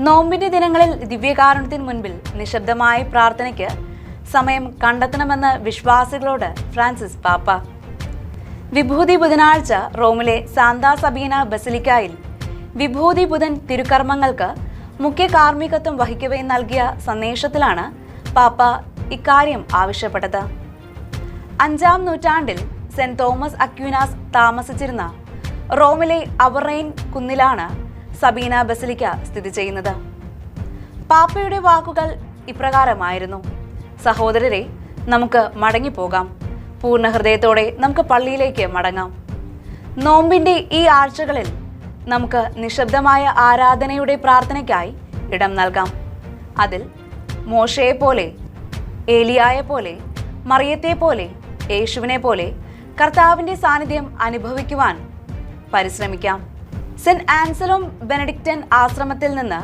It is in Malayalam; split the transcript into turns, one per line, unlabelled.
നോമ്പിന്റെ ദിനങ്ങളിൽ ദിവ്യകാരുണ്യത്തിന് മുൻപിൽ നിശബ്ദമായ പ്രാർത്ഥനയ്ക്ക് സമയം കണ്ടെത്തണമെന്ന് വിശ്വാസികളോട് ഫ്രാൻസിസ് പാപ്പ. വിഭൂതി ബുധനാഴ്ച റോമിലെ സാന്താ സബീന ബസിലിക്കായിൽ വിഭൂതി ബുധൻ തിരുക്കർമ്മങ്ങൾക്ക് മുഖ്യ കാർമ്മികത്വം വഹിക്കവേ നൽകിയ സന്ദേശത്തിലാണ് പാപ്പ ഇക്കാര്യം ആവശ്യപ്പെട്ടത്. 5-ാം നൂറ്റാണ്ടിൽ സെന്റ് തോമസ് അക്വീനാസ് താമസിച്ചിരുന്ന റോമിലെ അവറൈൻ കുന്നിലാണ് സബീന ബസിലിക്ക സ്ഥിതി ചെയ്യുന്നത്. പാപ്പയുടെ വാക്കുകൾ ഇപ്രകാരമായിരുന്നു: സഹോദരരെ, നമുക്ക് മടങ്ങിപ്പോകാം. പൂർണ്ണ ഹൃദയത്തോടെ നമുക്ക് പള്ളിയിലേക്ക് മടങ്ങാം. നോമ്പിന്റെ ഈ ആഴ്ചകളിൽ നമുക്ക് നിശബ്ദമായ ആരാധനയുടെ പ്രാർത്ഥനയ്ക്കായി ഇടം നൽകാം. അതിൽ മോശയെ പോലെ, ഏലിയായെ പോലെ, മറിയത്തെ പോലെ, യേശുവിനെ പോലെ കർത്താവിന്റെ സാന്നിധ്യം അനുഭവിക്കുവാൻ പരിശ്രമിക്കാം. സെന്റ് ആൻസലോം ബെനഡിക്റ്റൻ ആശ്രമത്തിൽ നിന്ന്